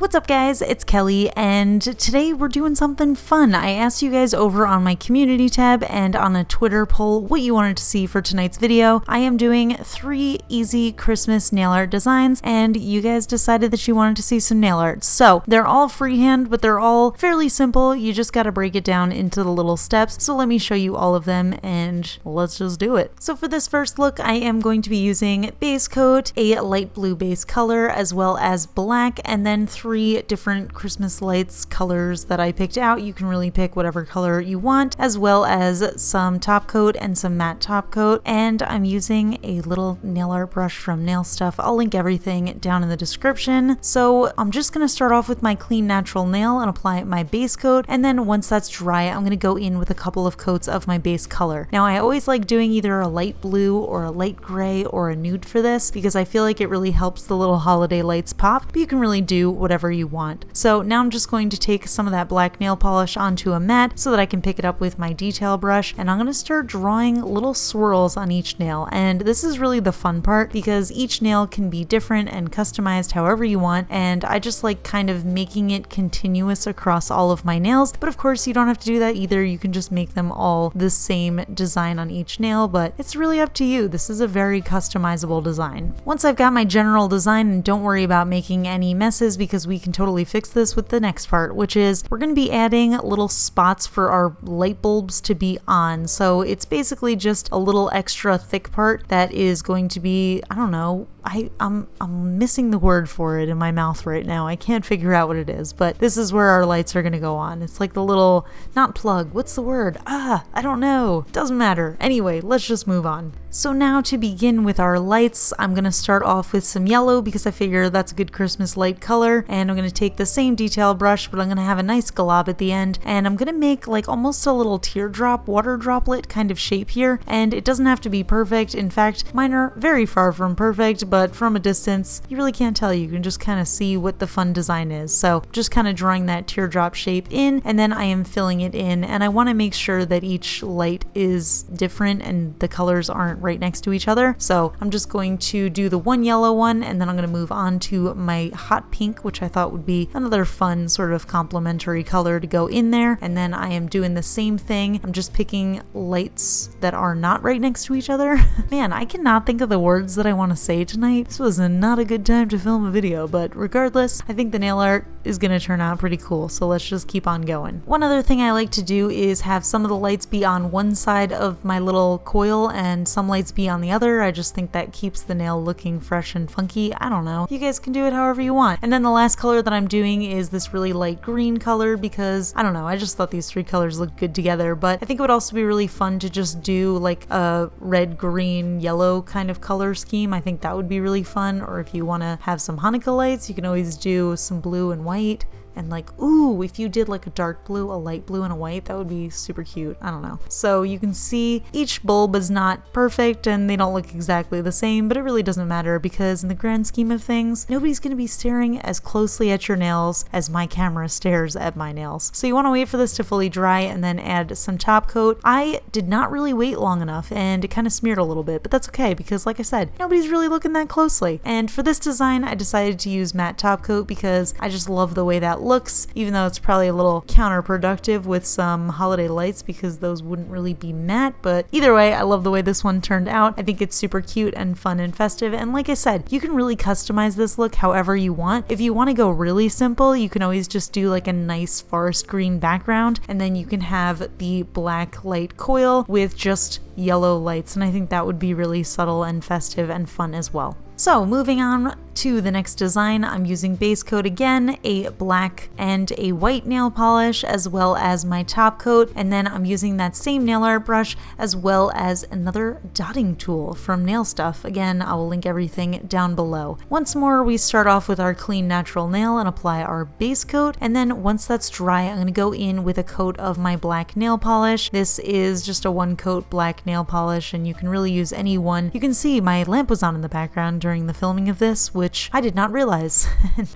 What's up guys, it's Kelly, and today we're doing something fun. I asked you guys over on my community tab and on a Twitter poll what you wanted to see for tonight's video. I am doing 3 easy Christmas nail art designs, and you guys decided that you wanted to see some nail art. So they're all freehand, but they're all fairly simple. You just gotta break it down into the little steps. So let me show you all of them and let's just do it. So for this first look, I am going to be using base coat, a light blue base color, as well as black, and then 3 different Christmas lights colors that I picked out. You can really pick whatever color you want, as well as some top coat and some matte top coat. And I'm using a little nail art brush from Nail Stuff. I'll link everything down in the description. So I'm just going to start off with my clean natural nail and apply my base coat. And then once that's dry, I'm going to go in with a couple of coats of my base color. Now I always like doing either a light blue or a light gray or a nude for this because I feel like it really helps the little holiday lights pop, but you can really do whatever you want. So now I'm just going to take some of that black nail polish onto a mat so that I can pick it up with my detail brush, and I'm going to start drawing little swirls on each nail. And this is really the fun part because each nail can be different and customized however you want, and I just like kind of making it continuous across all of my nails. But of course you don't have to do that either. You can just make them all the same design on each nail, but it's really up to you. This is a very customizable design. Once I've got my general design, and don't worry about making any messes because we can totally fix this with the next part, which is we're going to be adding little spots for our light bulbs to be on. So it's basically just a little extra thick part that is going to be, I don't know, I'm missing the word for it in my mouth right now. I can't figure out what it is, but this is where our lights are going to go on. It's like the little, not plug, what's the word? I don't know. Doesn't matter. Anyway, let's just move on. So now to begin with our lights, I'm going to start off with some yellow because I figure that's a good Christmas light color, and I'm going to take the same detail brush, but I'm going to have a nice glob at the end, and I'm going to make like almost a little teardrop water droplet kind of shape here, and it doesn't have to be perfect. In fact, mine are very far from perfect, but from a distance, you really can't tell. You can just kind of see what the fun design is. So just kind of drawing that teardrop shape in, and then I am filling it in, and I want to make sure that each light is different and the colors aren't right next to each other. So I'm just going to do the one yellow one, and then I'm going to move on to my hot pink, which I thought would be another fun sort of complementary color to go in there. And then I am doing the same thing. I'm just picking lights that are not right next to each other. Man, I cannot think of the words that I want to say tonight. This was not a good time to film a video, but regardless, I think the nail art is going to turn out pretty cool. So let's just keep on going. One other thing I like to do is have some of the lights be on one side of my little coil and some lights be on the other. I just think that keeps the nail looking fresh and funky. I don't know. You guys can do it however you want. And then the last color that I'm doing is this really light green color because, I don't know, I just thought these 3 colors looked good together, but I think it would also be really fun to just do like a red, green, yellow kind of color scheme. I think that would be really fun. Or if you want to have some Hanukkah lights, you can always do some blue and white. And like, ooh, if you did like a dark blue, a light blue, and a white, that would be super cute. I don't know. So you can see each bulb is not perfect and they don't look exactly the same, but it really doesn't matter because in the grand scheme of things, nobody's going to be staring as closely at your nails as my camera stares at my nails. So you want to wait for this to fully dry and then add some top coat. I did not really wait long enough and it kind of smeared a little bit, but that's okay because like I said, nobody's really looking that closely. And for this design, I decided to use matte top coat because I just love the way that looks, even though it's probably a little counterproductive with some holiday lights because those wouldn't really be matte. But either way, I love the way this one turned out. I think it's super cute and fun and festive, and like I said, you can really customize this look however you want. If you want to go really simple, you can always just do like a nice forest green background, and then you can have the black light coil with just yellow lights, and I think that would be really subtle and festive and fun as well. So moving on to the next design, I'm using base coat again, a black and a white nail polish, as well as my top coat, and then I'm using that same nail art brush as well as another dotting tool from Nail Stuff. Again, I will link everything down below. Once more, we start off with our clean natural nail and apply our base coat, and then once that's dry, I'm going to go in with a coat of my black nail polish. This is just a 1-coat black nail polish, and you can really use any one. You can see my lamp was on in the background during the filming of this, which I did not realize.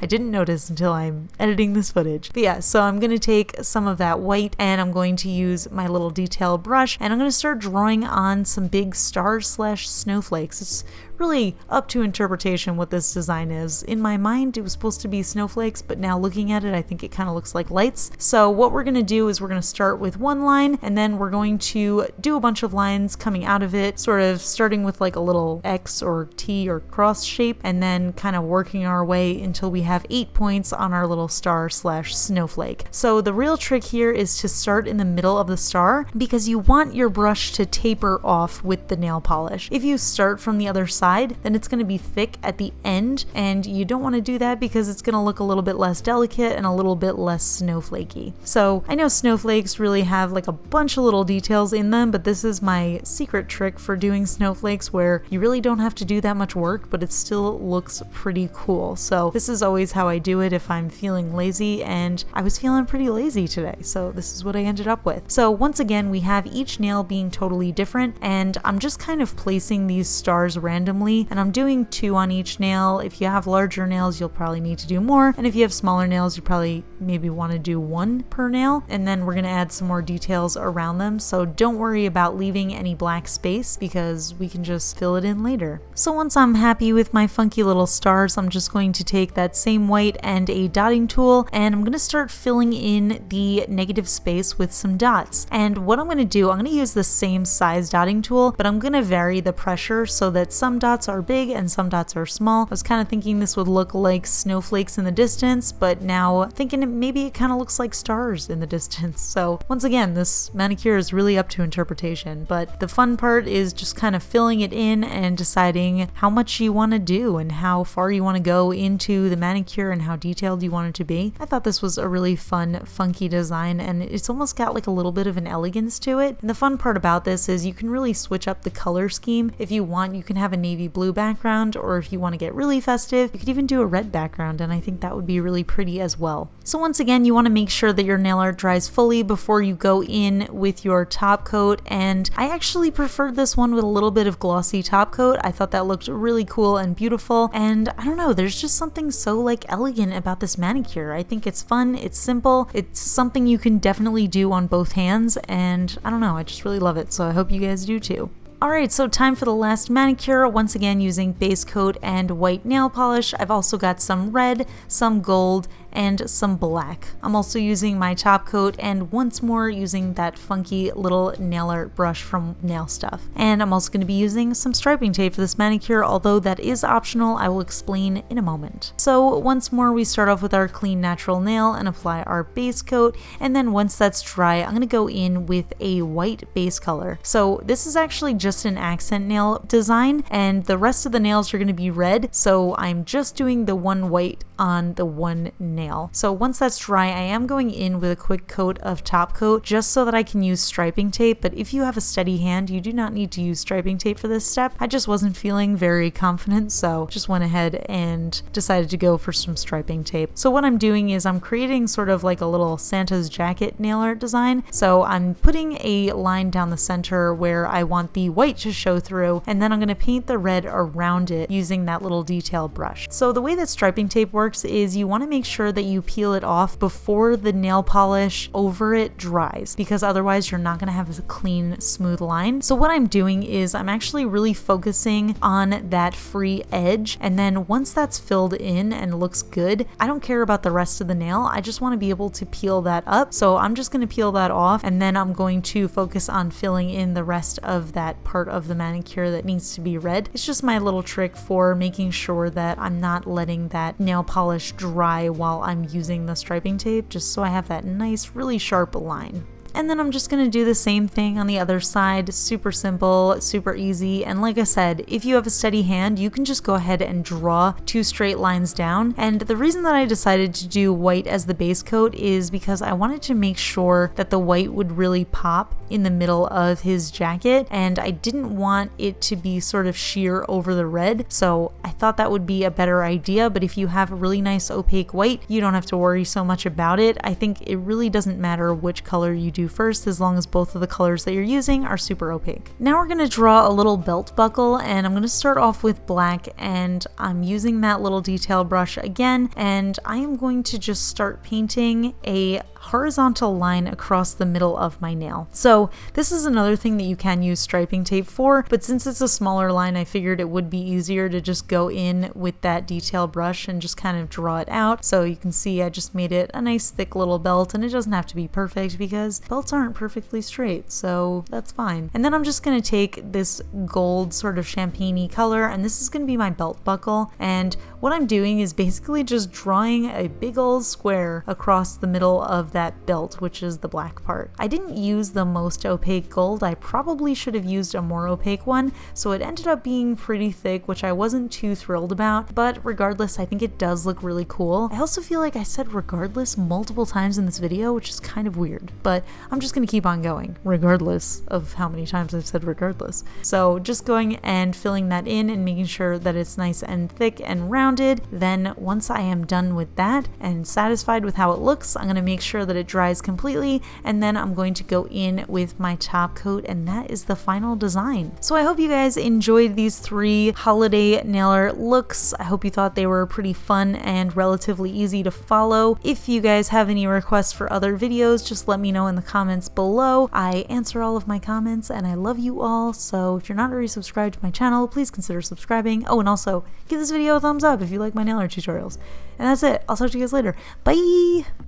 I didn't notice until I'm editing this footage. But yeah, so I'm going to take some of that white and I'm going to use my little detail brush and I'm going to start drawing on some big stars slash snowflakes. It's really up to interpretation what this design is. In my mind, it was supposed to be snowflakes, but now looking at it, I think it kind of looks like lights. So what we're going to do is we're going to start with one line, and then we're going to do a bunch of lines coming out of it, sort of starting with like a little X or T or cross shape, and then kind of working our way until we have 8 points on our little star slash snowflake. So the real trick here is to start in the middle of the star, because you want your brush to taper off with the nail polish. If you start from the other side, then it's going to be thick at the end, and you don't want to do that because it's going to look a little bit less delicate and a little bit less snowflakey. So I know snowflakes really have like a bunch of little details in them, but this is my secret trick for doing snowflakes where you really don't have to do that much work, but it still looks pretty cool. So this is always how I do it if I'm feeling lazy, and I was feeling pretty lazy today, so this is what I ended up with. So once again, we have each nail being totally different, and I'm just kind of placing these stars randomly, and I'm doing 2 on each nail. If you have larger nails, you'll probably need to do more, and if you have smaller nails, you probably maybe want to do 1 per nail, and then we're going to add some more details around them. So don't worry about leaving any black space because we can just fill it in later. So once I'm happy with my funky little stars, I'm just going to take that same white and a dotting tool, and I'm going to start filling in the negative space with some dots. And what I'm going to do, I'm going to use the same size dotting tool, but I'm going to vary the pressure so that some dots are big and some dots are small. I was kind of thinking this would look like snowflakes in the distance, but now thinking maybe it kind of looks like stars in the distance. So once again, this manicure is really up to interpretation, but the fun part is just kind of filling it in and deciding how much you want to do and how far you want to go into the manicure and how detailed you want it to be. I thought this was a really fun, funky design, and it's almost got like a little bit of an elegance to it. And the fun part about this is you can really switch up the color scheme. If you want, you can have a navy blue background, or if you want to get really festive, you could even do a red background, and I think that would be really pretty as well. So once again, you want to make sure that your nail art dries fully before you go in with your top coat, and I actually preferred this one with a little bit of glossy top coat. I thought that looked really cool and beautiful, and I don't know, there's just something so like elegant about this manicure. I think it's fun, it's simple, it's something you can definitely do on both hands, and I don't know, I just really love it, so I hope you guys do too. Alright, so time for the last manicure, once again using base coat and white nail polish. I've also got some red, some gold, and some black. I'm also using my top coat and once more using that funky little nail art brush from Nail Stuff. And I'm also going to be using some striping tape for this manicure, although that is optional. I will explain in a moment. So once more, we start off with our clean natural nail and apply our base coat, and then once that's dry, I'm going to go in with a white base color. So this is actually just an accent nail design, and the rest of the nails are going to be red, so I'm just doing the one white on the one nail. So once that's dry, I am going in with a quick coat of top coat just so that I can use striping tape, but if you have a steady hand, you do not need to use striping tape for this step. I just wasn't feeling very confident, so just went ahead and decided to go for some striping tape. So what I'm doing is I'm creating sort of like a little Santa's jacket nail art design. So I'm putting a line down the center where I want the white to show through, and then I'm going to paint the red around it using that little detail brush. So the way that striping tape works is you want to make sure that you peel it off before the nail polish over it dries, because otherwise you're not going to have a clean, smooth line. So what I'm doing is I'm actually really focusing on that free edge, and then once that's filled in and looks good, I don't care about the rest of the nail. I just want to be able to peel that up. So I'm just going to peel that off, and then I'm going to focus on filling in the rest of that part of the manicure that needs to be red. It's just my little trick for making sure that I'm not letting that nail polish dry while I'm using the striping tape, just so I have that nice, really sharp line. And then I'm just going to do the same thing on the other side. Super simple, super easy. And like I said, if you have a steady hand, you can just go ahead and draw 2 straight lines down. And the reason that I decided to do white as the base coat is because I wanted to make sure that the white would really pop in the middle of his jacket, and I didn't want it to be sort of sheer over the red, so I thought that would be a better idea. But if you have a really nice opaque white, you don't have to worry so much about it. I think it really doesn't matter which color you do do first, as long as both of the colors that you're using are super opaque. Now we're going to draw a little belt buckle, and I'm going to start off with black, and I'm using that little detail brush again, and I am going to just start painting a horizontal line across the middle of my nail. So this is another thing that you can use striping tape for, but since it's a smaller line, I figured it would be easier to just go in with that detail brush and just kind of draw it out. So you can see I just made it a nice thick little belt, and it doesn't have to be perfect because belts aren't perfectly straight, so that's fine. And then I'm just going to take this gold sort of champagne-y color, and this is going to be my belt buckle, and what I'm doing is basically just drawing a big old square across the middle of that belt, which is the black part. I didn't use the most opaque gold. I probably should have used a more opaque one, so it ended up being pretty thick, which I wasn't too thrilled about, but regardless, I think it does look really cool. I also feel like I said regardless multiple times in this video, which is kind of weird, but I'm just gonna keep on going, regardless of how many times I've said regardless. So just going and filling that in and making sure that it's nice and thick and rounded. Then once I am done with that and satisfied with how it looks, I'm gonna make sure that it dries completely, and then I'm going to go in with my top coat, and that is the final design. So I hope you guys enjoyed these 3 holiday nailer looks. I hope you thought they were pretty fun and relatively easy to follow. If you guys have any requests for other videos, just let me know in the comments below. I answer all of my comments, and I love you all, so if you're not already subscribed to my channel, please consider subscribing. Oh, and also give this video a thumbs up if you like my nailer tutorials. And that's it. I'll talk to you guys later. Bye!